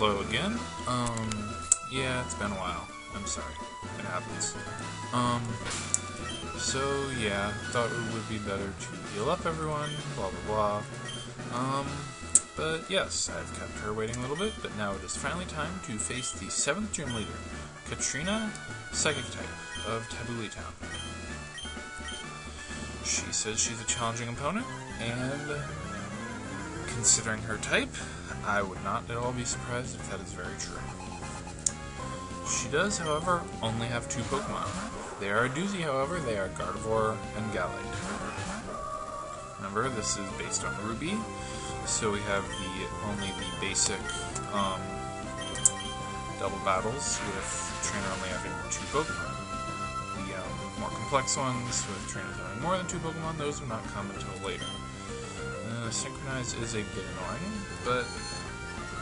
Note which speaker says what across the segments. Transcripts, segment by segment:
Speaker 1: Hello again. Yeah, it's been a while. I'm sorry. It happens. So yeah, thought it would be better to heal up everyone, blah blah blah. But yes, I've kept her waiting a little bit, but now it is finally time to face the 7th gym leader, Katrina, Psychic type, of Tabouli Town. She says she's a challenging opponent, and considering her type, I would not at all be surprised if that is very true. She does, however, only have 2 Pokemon. They are a doozy, however. They are Gardevoir and Gallade. Remember, this is based on Ruby, so we have only the basic double battles with trainer only having 2 Pokemon. The more complex ones with trainers having more than 2 Pokemon, those will not come until later. Synchronize is a bit annoying, but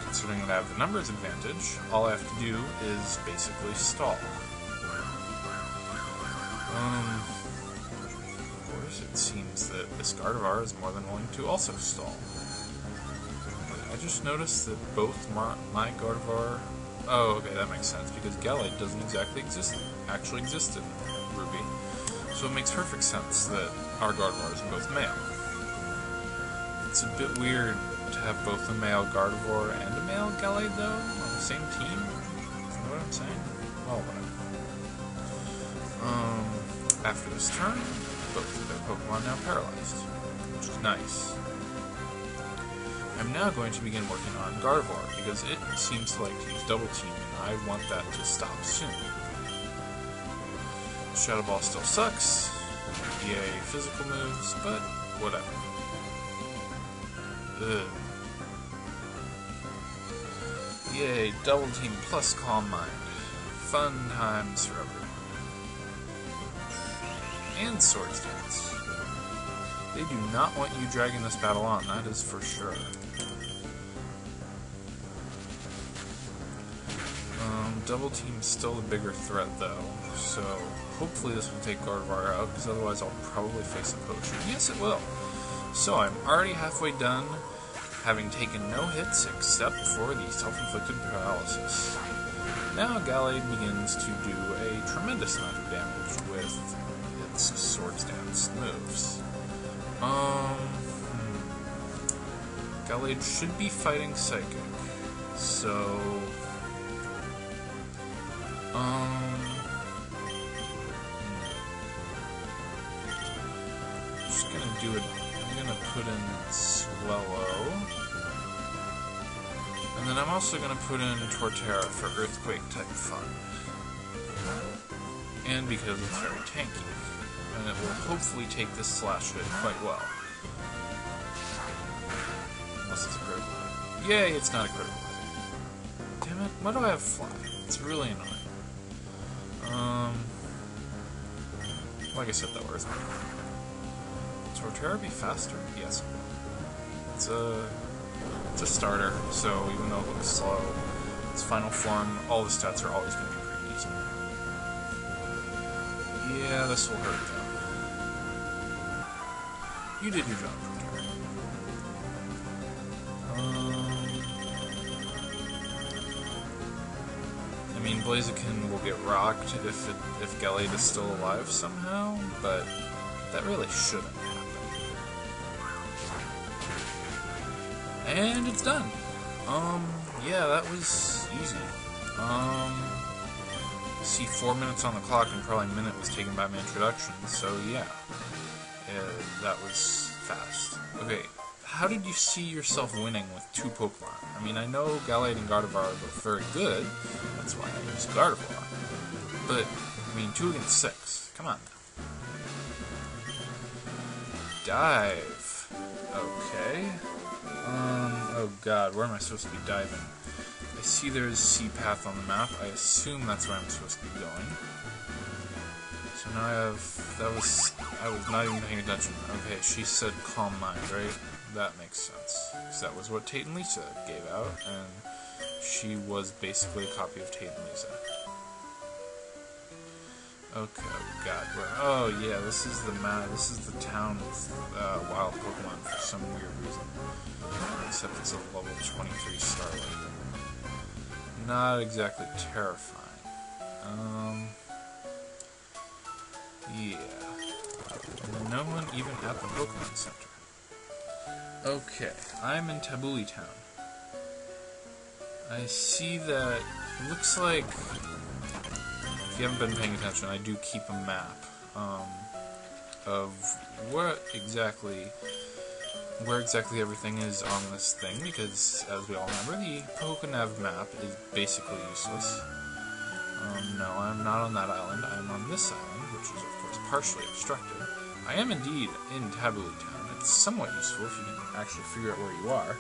Speaker 1: considering that I have the numbers advantage, all I have to do is basically stall. Of course, it seems that this Gardevoir is more than willing to also stall. I just noticed that both my Gardevoir... Oh, okay, that makes sense, because Gallade doesn't actually exist in Ruby, so it makes perfect sense that our Gardevoir is both male. It's a bit weird to have both a male Gardevoir and a male Gallade, though, on the same team. You know what I'm saying? Well, whatever. After this turn, both of their Pokemon now paralyzed, which is nice. I'm now going to begin working on Gardevoir, because it seems to like to use Double Team, and I want that to stop soon. Shadow Ball still sucks. Yay, physical moves, but whatever. Ugh. Yay, Double Team plus Calm Mind. Fun times for everyone. And Swords Dance. They do not want you dragging this battle on, that is for sure. Double Team's still the bigger threat though, so hopefully this will take Gardevoir out, because otherwise I'll probably face a potion. Yes, it will. So I'm already halfway done, having taken no hits except for the self-inflicted paralysis. Now Gallade begins to do a tremendous amount of damage with its Swords Dance moves. Gallade should be fighting Psychic, so... just gonna do it. I'm gonna put in Swellow, and then I'm also gonna put in Torterra for Earthquake type fun, and because it's very tanky, and it will hopefully take this slash hit quite well. Unless it's a critical hit. Yay, it's not a critical hit. Damn it! Why do I have Fly? It's really annoying. Like I said, that was Earthquake. Will Torterra be faster? Yes. It's a starter, so even though it looks slow, its final form, all the stats are always going to be pretty decent. Yeah, this will hurt though. You did your job, Torterra. I mean, Blaziken will get rocked if Gallade is still alive somehow, but that really shouldn't happen. And it's done. Yeah, that was easy. See, 4 minutes on the clock, and probably a minute was taken by my introduction, so yeah. That was fast. Okay, how did you see yourself winning with 2 Pokemon? I mean, I know Gallade and Gardevoir are both very good, that's why I use Gardevoir. But, I mean, 2 against 6, come on now. Dive. Okay. Oh god, where am I supposed to be diving? I see there's Sea Path on the map. I assume that's where I'm supposed to be going. So now I was not even paying attention. Okay, she said Calm Mind, right? That makes sense. Because that was what Tate and Lisa gave out, and she was basically a copy of Tate and Lisa. Okay, oh god, oh yeah, this is the town with wild Pokemon for some weird reason. Except it's a level 23 Starlight. not exactly terrifying. Yeah. No one even at the Pokemon Center. Okay, I'm in Tabuli Town. I see that it looks like, if you haven't been paying attention, I do keep a map of where exactly everything is on this thing, because, as we all remember, the Pokénav map is basically useless. No, I'm not on that island. I'm on this island, which is, of course, partially obstructed. I am indeed in Tabuli Town. It's somewhat useful if you can actually figure out where you are.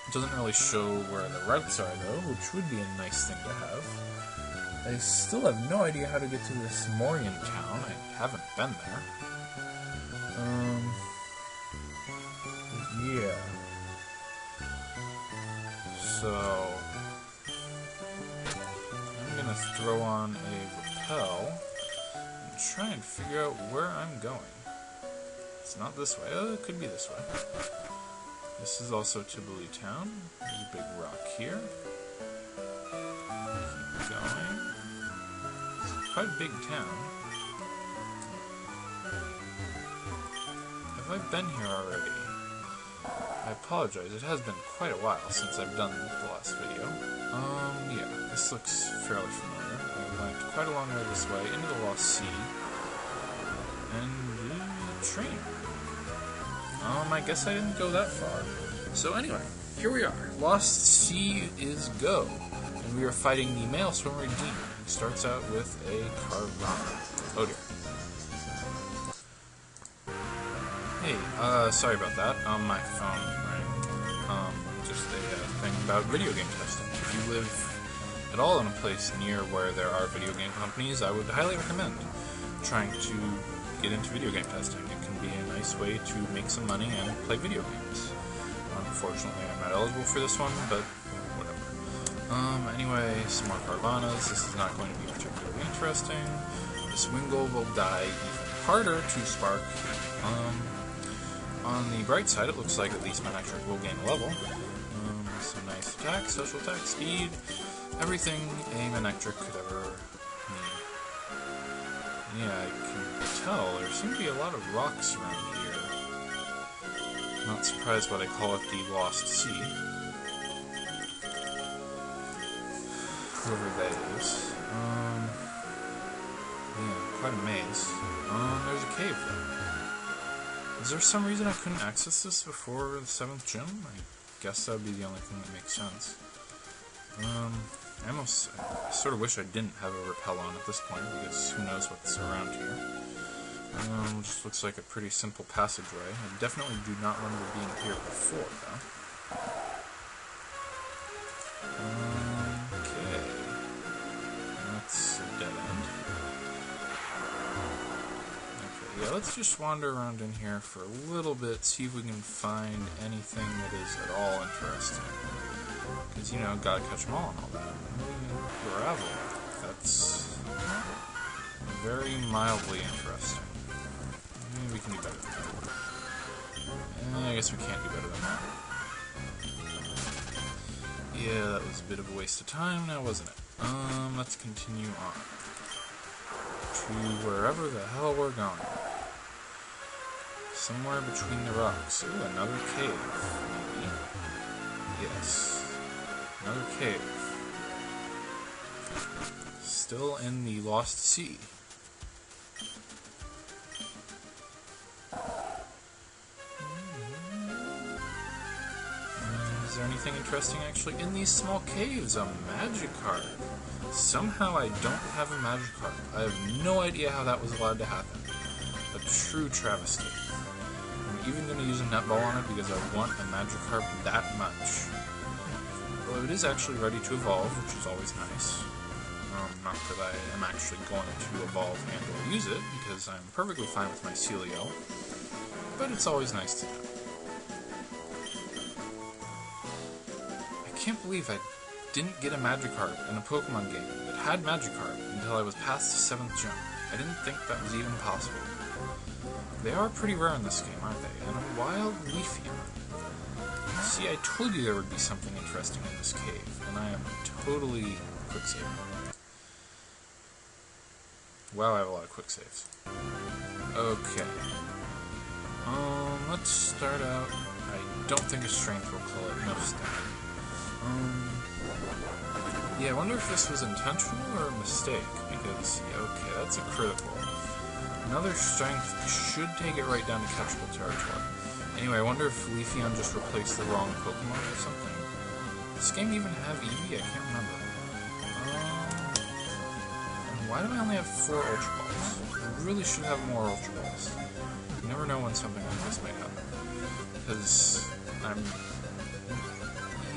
Speaker 1: It doesn't really show where the routes are, though, which would be a nice thing to have. I still have no idea how to get to this Morian town. I haven't been there. Yeah. So I'm gonna throw on a repel and try and figure out where I'm going. It's not this way. Oh, it could be this way. This is also Tabuli Town. There's a big rock here. Keep going. It's quite a big town. Have I been here already? I apologize, it has been quite a while since I've done the last video. Yeah, this looks fairly familiar. I went quite a long way this way, into the Lost Sea, and train. I guess I didn't go that far. So anyway, here we are. Lost Sea is go, and we are fighting the male swimmer demon, who starts out with a Carvanha. Oh dear. Hey, sorry about that. My phone rang. Just a thing about video game testing. If you live at all in a place near where there are video game companies, I would highly recommend trying to get into video game testing. It can be a nice way to make some money and play video games. Unfortunately, I'm not eligible for this one, but whatever. Anyway, some more Carvanhas. This is not going to be particularly interesting. This Wingull will die even harder to spark. On the bright side, it looks like at least Manectric will gain a level. Some nice attack, social attack, speed, everything a Manectric could ever need. Yeah, I can tell there seem to be a lot of rocks around here. Not surprised why they call it the Lost Sea. Whoever that is. Yeah, quite a maze. There's a cave though. Is there some reason I couldn't access this before the 7th gym? I guess that would be the only thing that makes sense. I sort of wish I didn't have a repel on at this point, because who knows what's around here. Just looks like a pretty simple passageway. I definitely do not remember being here before, though. Okay. That's a dead end. Yeah, let's just wander around in here for a little bit, see if we can find anything that is at all interesting. Because, you know, gotta catch them all and all that. Gravel. That's very mildly interesting. Maybe we can do better than that. I guess we can't do better than that. Yeah, that was a bit of a waste of time now, wasn't it? Let's continue on. To wherever the hell we're going. Somewhere between the rocks. Ooh, another cave, maybe. Yes. Another cave. Still in the Lost Sea. Is there anything interesting actually in these small caves? A Magikarp. Somehow I don't have a Magikarp. I have no idea how that was allowed to happen. A true travesty. I'm even going to use a netball on it because I want a Magikarp that much. Although it is actually ready to evolve, which is always nice. Not that I am actually going to evolve and or use it, because I'm perfectly fine with my Celio. But it's always nice to know. I can't believe I didn't get a Magikarp in a Pokemon game that had Magikarp until I was past the 7th gym. I didn't think that was even possible. They are pretty rare in this game, aren't they? And a wild Leafeon. See, I told you there would be something interesting in this cave, and I am totally quicksaving. Wow, I have a lot of quick saves. Okay. Let's start out. I don't think a strength will kill it. No stat. Yeah, I wonder if this was intentional or a mistake, because, yeah, okay, that's a critical. Another strength should take it right down to catchable territory. Anyway, I wonder if Leafeon just replaced the wrong Pokemon or something. Does this game even have Eevee? I can't remember. And why do I only have 4 Ultra Balls? I really should have more Ultra Balls. You never know when something like this might happen. Because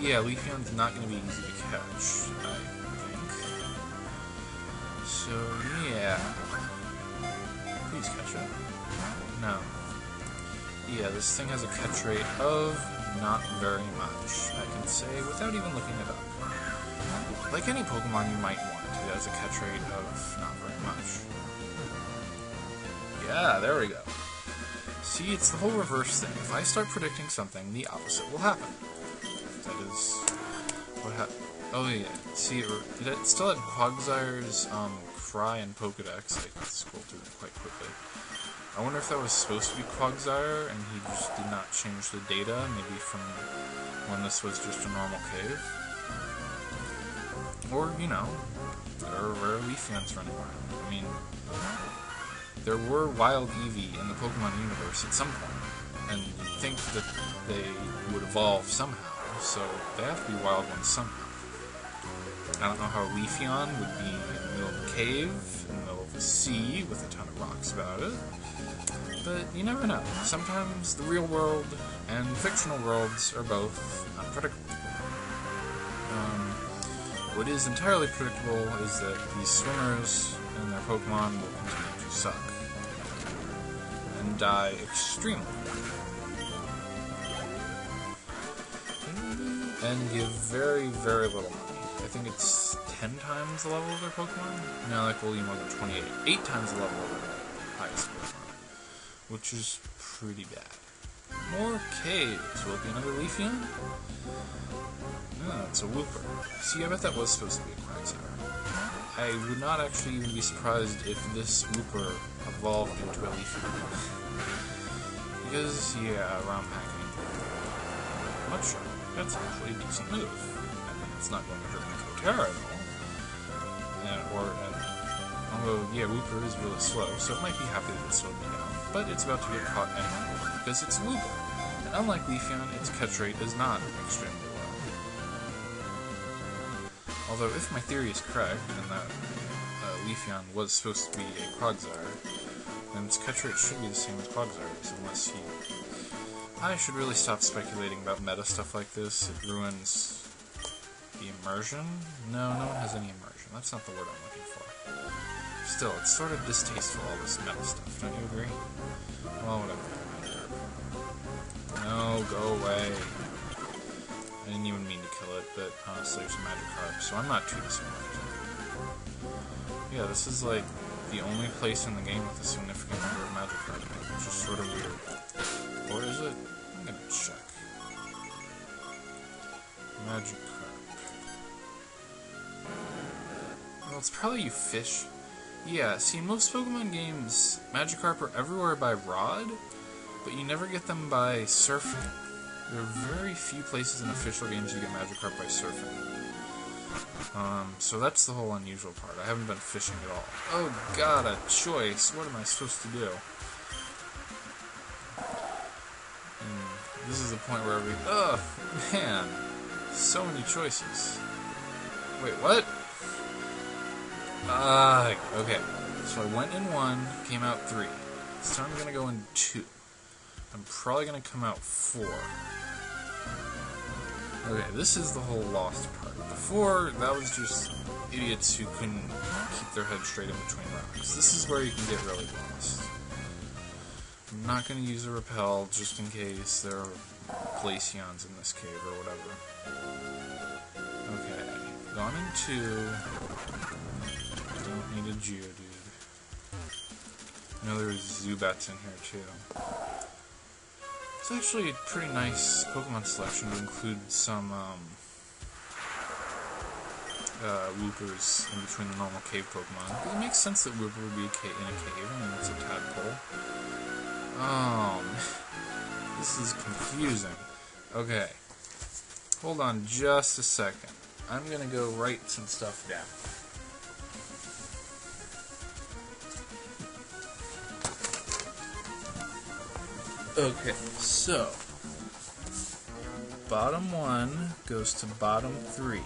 Speaker 1: yeah, Leafeon's not going to be easy to catch, I think. So, yeah. Please catch it. No. Yeah, this thing has a catch rate of not very much, I can say, without even looking it up. Like any Pokemon you might want, it has a catch rate of not very much. Yeah, there we go. See, it's the whole reverse thing. If I start predicting something, the opposite will happen. That is what happened. Oh yeah, see, it still had Quagsire's Cry and Pokedex. I could scroll through them quite quickly. I wonder if that was supposed to be Quagsire, and he just did not change the data, maybe from when this was just a normal cave. Or, you know, there are rare Leafeons running around. I mean, there were wild Eevee in the Pokemon universe at some point, and you'd think that they would evolve somehow, so they have to be wild ones somehow. I don't know how Leafeon would be in the middle of a cave, in the middle of the sea, with a ton of rocks about it, but you never know. Sometimes the real world and fictional worlds are both unpredictable. What is entirely predictable is that these swimmers and their Pokemon will continue to suck and die extremely and give very, very little money. I think it's 10 times the level of their Pokemon? No, like will be more than 28. 8 times the level of their highest Pokemon, which is pretty bad. More caves. Will it be another Leafeon? No, it's a Wooper. See, I bet that was supposed to be a Quagsire. I would not actually even be surprised if this Wooper evolved into a Leafeon. Because, yeah, ROM hacking. I'm not sure. That's actually a decent move. I mean, it's not going to hurt Micotera at all. Although, yeah, Wooper is really slow, so it might be happy that it slowed me down. But it's about to get caught anyway, because it's Wooper. And unlike Leafeon, its catch rate is not extremely low. Although, if my theory is correct, and that Leafeon was supposed to be a Quagsire, then its catch rate should be the same as Quagsire's, unless he... I should really stop speculating about meta stuff like this. It ruins the immersion. No one has any immersion. That's not the word I'm looking for. Still, it's sort of distasteful, all this meta stuff. Don't you agree? Well, whatever. No, go away. I didn't even mean to kill it, but honestly, it's a Magikarp, so I'm not too disappointed. Yeah, this is like the only place in the game with a significant number of Magikarp, which is sort of weird. Or is it? I'm gonna check. Magikarp. Well, it's probably you fish. Yeah, see, in most Pokemon games, Magikarp are everywhere by rod, but you never get them by surfing. There are very few places in official games you get Magikarp by surfing. So that's the whole unusual part. I haven't been fishing at all. Oh god, a choice! What am I supposed to do? And this is the point where oh, man! So many choices. Wait, what? Okay. So I went in 1, came out 3. This time I'm gonna go in 2. I'm probably gonna come out 4. Okay, this is the whole lost part. Before, that was just idiots who couldn't keep their head straight in between rocks. This is where you can get really lost. I'm not going to use a repel just in case there are Glaceons in this cave or whatever. Okay, gone in 2. Don't need a Geodude. I know there's Zubats in here too. It's actually a pretty nice Pokemon selection to include some Woopers in between the normal cave Pokemon. It makes sense that Wooper would be in a cave. I mean, it's a tadpole. This is confusing. Okay. Hold on just a second. I'm gonna go write some stuff down. Okay, so bottom 1 goes to bottom 3.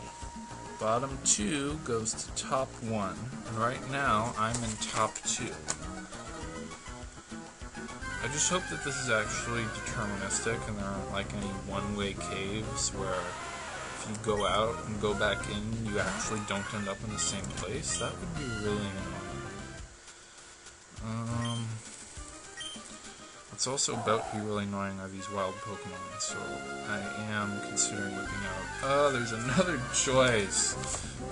Speaker 1: Bottom 2 goes to top 1. And right now, I'm in top 2. I just hope that this is actually deterministic and there aren't like any one-way caves where if you go out and go back in, you actually don't end up in the same place. That would be really annoying. What's also about to be really annoying are these wild Pokemon, so I am considering looking out. Oh, there's another choice!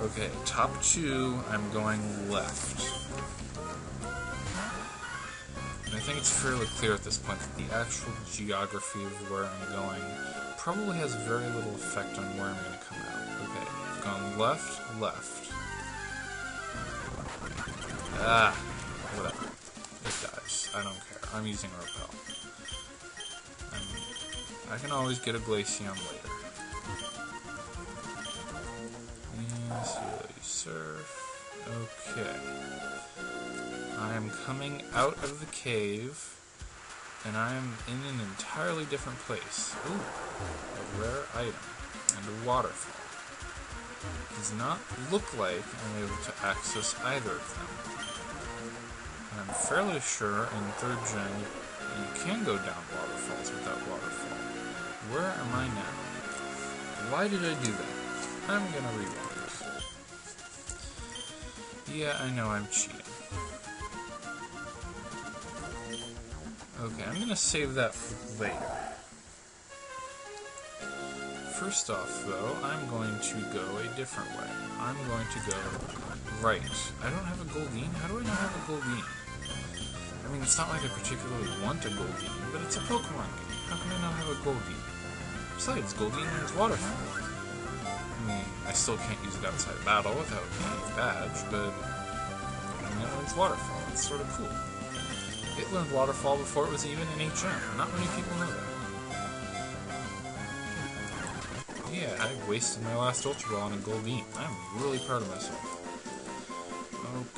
Speaker 1: Okay, top 2, I'm going left. And I think it's fairly clear at this point that the actual geography of where I'm going probably has very little effect on where I'm going to come out. Okay, I've gone left, left. Ah, whatever. It dies. I don't care. I'm using Repel. I can always get a Glaceon later. And Surf. Okay. I am coming out of the cave, and I am in an entirely different place. Ooh, a rare item, and a waterfall. Does not look like I'm able to access either of them. And I'm fairly sure in 3rd Gen you can go down waterfalls without waterfall. Where am I now? Why did I do that? I'm gonna rewind. Yeah, I know I'm cheating. Okay, I'm gonna save that for later. First off, though, I'm going to go a different way. I'm going to go right. I don't have a Goldeen? How do I not have a Goldeen? I mean, it's not like I particularly want a Goldeen, but it's a Pokemon game. How can I not have a Goldeen? Besides, Goldeen learns Waterfall. I mean, I still can't use it outside battle without getting a badge, but it learns Waterfall. It's sort of cool. It learned Waterfall before it was even in HM. Not many people know that. Yeah, I wasted my last Ultra Ball on a Goldeen. I'm really proud of myself.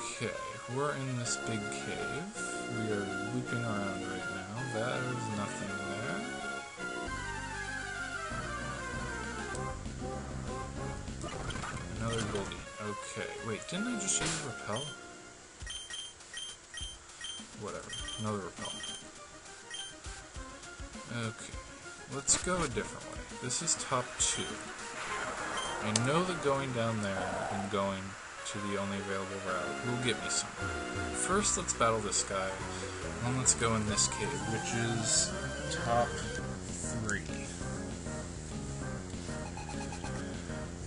Speaker 1: Okay, we're in this big cave. We are looping around right now. There's nothing there. Another Goldeen. Okay, wait, didn't I just use Repel? Whatever, another Repel. Okay, let's go a different way. This is top 2. I know that going down there and going to the only available route will get me somewhere. First, let's battle this guy, and then let's go in this cave, which is top 3.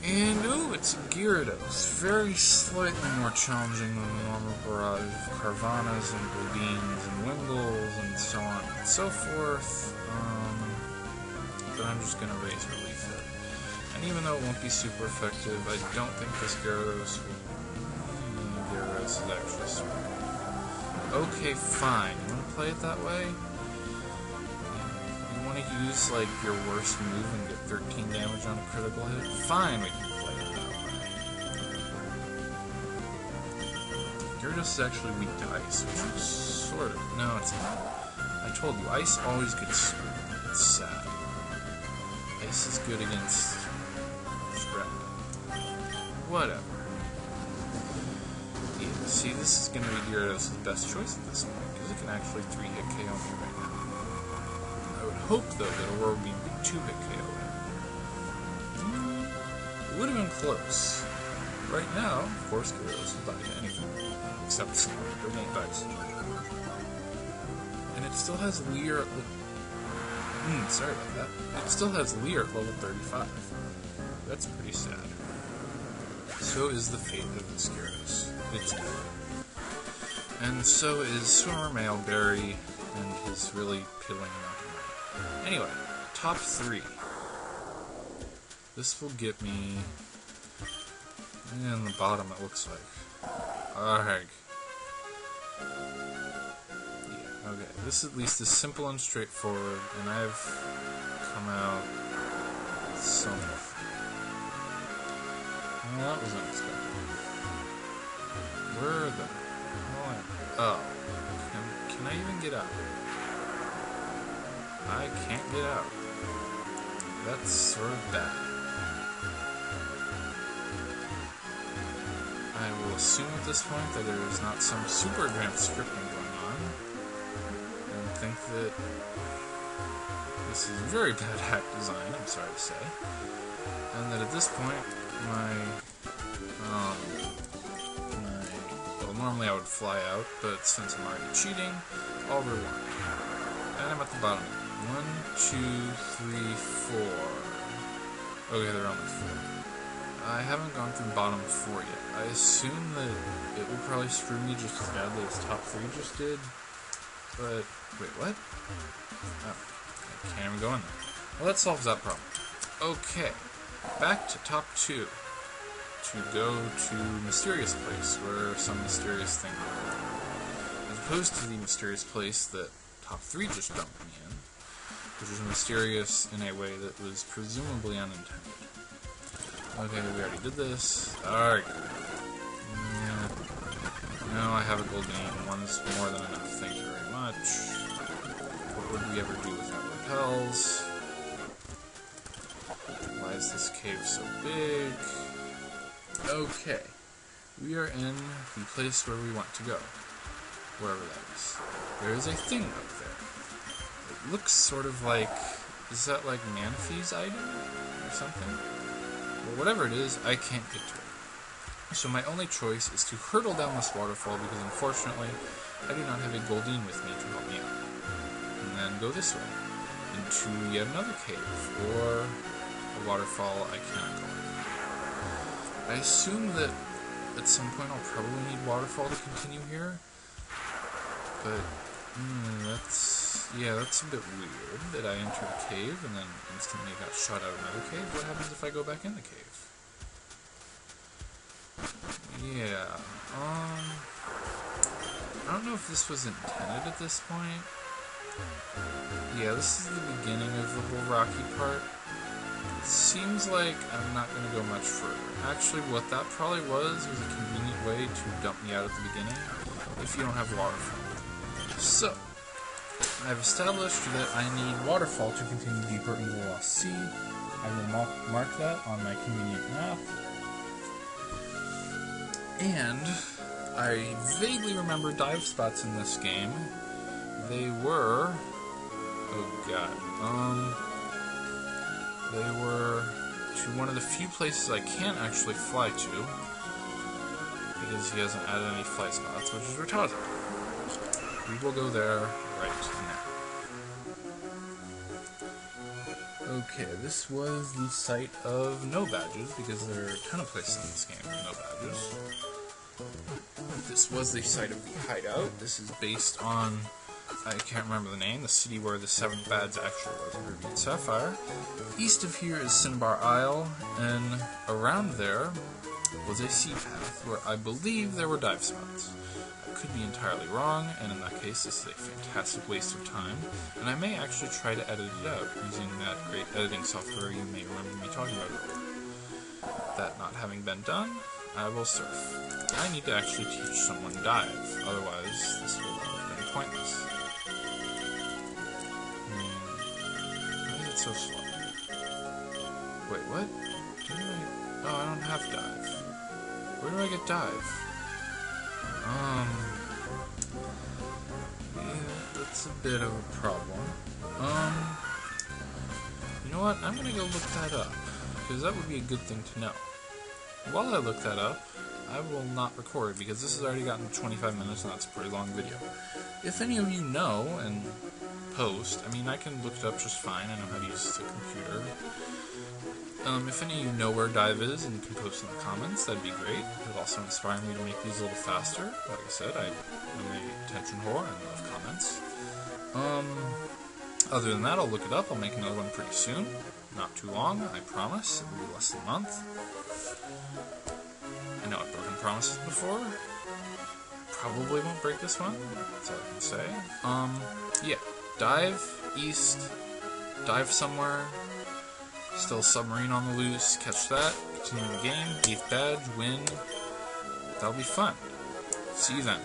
Speaker 1: And, ooh, it's Gyarados. Very slightly more challenging than the normal barrage of Carvanas and Goldeens and Wingles and so on and so forth. But I'm just going to raise Relief it. And even though it won't be super effective, I don't think this Gyarados will... Gyarados is actually super good. Okay, fine. You want to play it that way? You want to use, like, your worst move and get 13 damage on a critical hit? Fine, we can play it that way. Gyarados is actually weak to Ice, which is sort of... No, it's not. I told you, Ice always gets screwed. It's sad. Ice is good against Shred. Whatever. Yeah, see, this is going to be Gyarados' best choice at this point, because it can actually 3-hit KO me right now. I would hope, though, that Aurora would be 2-hit KO me. It would have been close. Right now, of course, Gyarados will die to anything, except Snow. It won't die to Snow. And it still has Leer at sorry about that. It still has Leer at level 35. That's pretty sad. So is the fate of this Gyarados. It's dead. And so is Swimmer Mailberry and his really piddling amount of money. Anyway, top 3. This will get me in the bottom, it looks like. Alright. Yeah, okay. This at least is simple and straightforward, and I've come out somewhat. Well, that was unexpected. Where the hell am I? Oh. Can I even get out? I can't get out. That's sort of bad. I will assume at this point that there is not some super advanced scripting going on, and think that this is very bad hack design, I'm sorry to say, and that at this point, well, normally I would fly out, but since I'm already cheating, I'll rewind. And I'm at the bottom. 1, 2, 3, 4. Okay, there are only 4. I haven't gone through bottom 4 yet. I assume that it will probably screw me just as badly as top 3 just did. But, wait, what? Oh, I can't even go in there. Well, that solves that problem. Okay, back to top 2. To go to Mysterious Place, where some mysterious thing happened. As opposed to the mysterious place that top 3 just dumped me in, which was mysterious in a way that was presumably unintended. Okay, we already did this. Alright. Yeah. No, I have a golden egg. One's more than enough. Thank you very much. What would we ever do without repels? Why is this cave so big? Okay. We are in the place where we want to go. Wherever that is. There is a thing up there. It looks sort of like... Is that like Manaphy's item? Or something? Well, whatever it is, I can't get to it. So my only choice is to hurtle down this waterfall because unfortunately, I do not have a Goldeen with me to help me out. And then go this way. Into yet another cave. Or a waterfall I cannot go in. I assume that at some point I'll probably need waterfall to continue here. But, that's a bit weird that I entered a cave and then instantly got shot out of another cave. What happens if I go back in the cave? Yeah, I don't know if this was intended at this point. Yeah, this is the beginning of the whole rocky part. It seems like I'm not going to go much further. Actually, what that probably was a convenient way to dump me out at the beginning if you don't have waterfall. So, I've established that I need waterfall to continue deeper into the Lost Sea. I will mark that on my convenient map. And I vaguely remember dive spots in this game. They were... Oh god. They were to one of the few places I can't actually fly to, because he hasn't added any flight spots, which is Rattata. We will go there right now. Okay, this was the site of no badges, because there are a ton of places in this game with no badges. This was the site of the hideout. This is based on... I can't remember the name, the city where the 7th badge actually was, Ruby and Sapphire. East of here is Cinnabar Isle, and around there was a sea path where I believe there were dive spots. I could be entirely wrong, and in that case this is a fantastic waste of time, and I may actually try to edit it out using that great editing software you may remember me talking about earlier. That not having been done, I will surf. I need to actually teach someone dive, otherwise this will have been pointless. So slow. Wait, what? Oh, I don't have dive. Where do I get dive? Yeah, that's a bit of a problem. You know what? I'm gonna go look that up, because that would be a good thing to know. While I look that up, I will not record, because this has already gotten 25 minutes, and that's a pretty long video. If any of you know, and post, I mean, I can look it up just fine, I know how to use the computer. If any of you know where dive is and can post in the comments, that'd be great. It would also inspire me to make these a little faster. Like I said, I'm a attention whore and love comments. Other than that, I'll look it up. I'll make another one pretty soon. Not too long, I promise. It will be less than a month. I know I've broken promises before. Probably won't break this one. That's all I can say. Yeah. Dive east. Dive somewhere. Still submarine on the loose. Catch that. Continue the game. 8th badge. Win. That'll be fun. See you then.